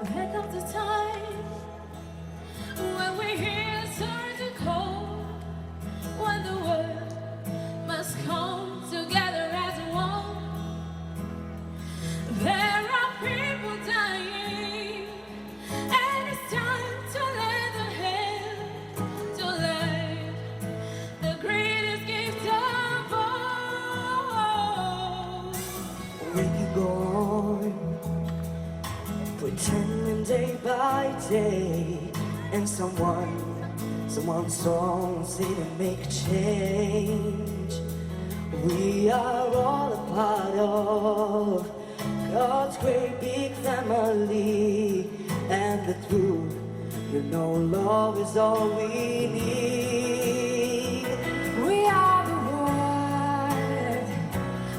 There comes a time when we hear turn cold, when the world must come together as one. There are people dying, and it's time to lend a hand to life, the greatest gift of all. We can go on pretending day by day, and someone's song say to make a change. We are all a part of God's great big family, and the truth, you know, love is all we need. We are the world,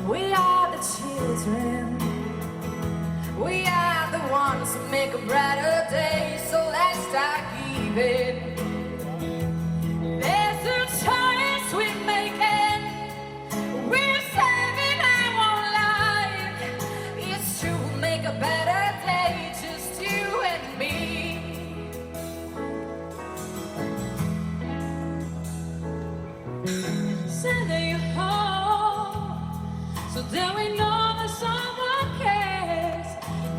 we are the children, we are the ones who make a brighter day, so let's start giving. There's a choice we're making, we're saving our life. It's to make a better day, just you and me. Send you home, so that we know that someone cares,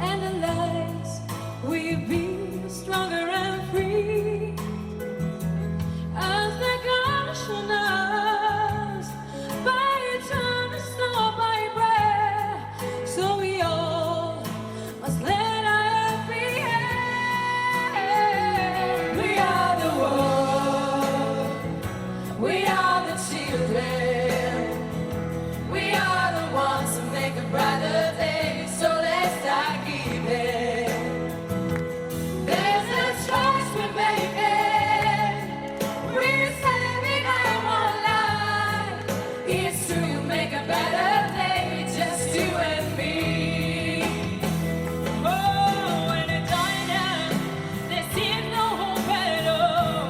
and the lives will be stronger and free as they caution us by turn and snow by breath. So we all must let our happy end. We are the world, we are the children, we are the ones who make a brighter day, so let's start giving. There's a choice we're making, we're saving our life. It's true, you make a better day, just you and me. Oh, when it's dying down, there seems no hope at all.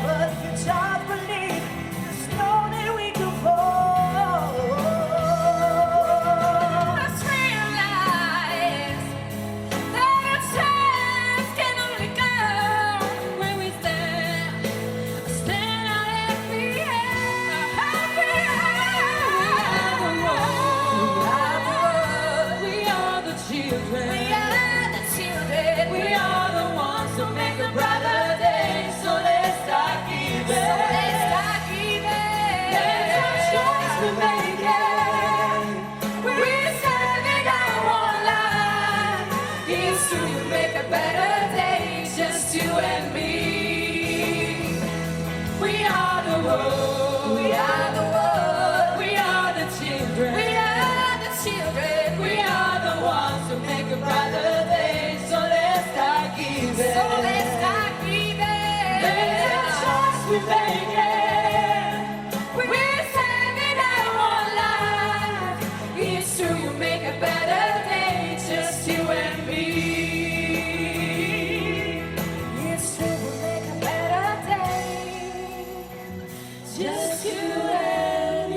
But if you just believe, there's no day we can fall. Let's realize that a chance can only come when we stand out happy hand. We are the children. We are the children. We are the ones who make a brighter day. So let's start giving. There's a choice we're making. We're saving our life. It's true, you make a better day, just you and me. We are the world. We are the world. We are the children. We are the children. We are the ones who make a brighter day. So let's start giving. There's a choice we're making. We're saving our life. It's true, you make a better day, just you and me. It's true, we'll make a better day, just you and me.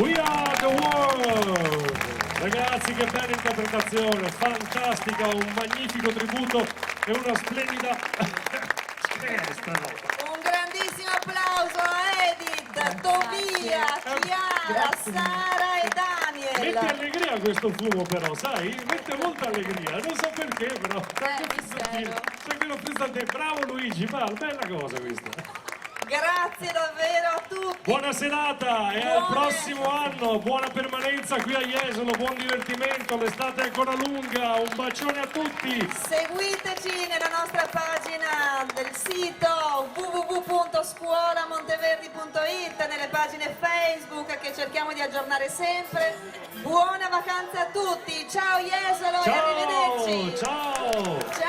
We are the world! Ragazzi, che bella interpretazione, fantastica, un magnifico tributo e una splendida... Che è sta roba? Un grandissimo applauso a Edith, Tobia, Chiara, Sara e Daniel. Mette allegria questo fumo però, sai? Mette molta allegria, non so perché però. Mistero. C'è quello frizzante, bravo Luigi, bella cosa questa. Grazie davvero a tutti. Buona serata e al prossimo anno, buona permanenza qui a Jesolo, buon divertimento, l'estate è ancora lunga, un bacione a tutti. Seguiteci nella nostra pagina del sito www.scuolamonteverdi.it, nelle pagine Facebook che cerchiamo di aggiornare sempre. Buona vacanza a tutti, ciao Jesolo e arrivederci. Ciao! Ciao.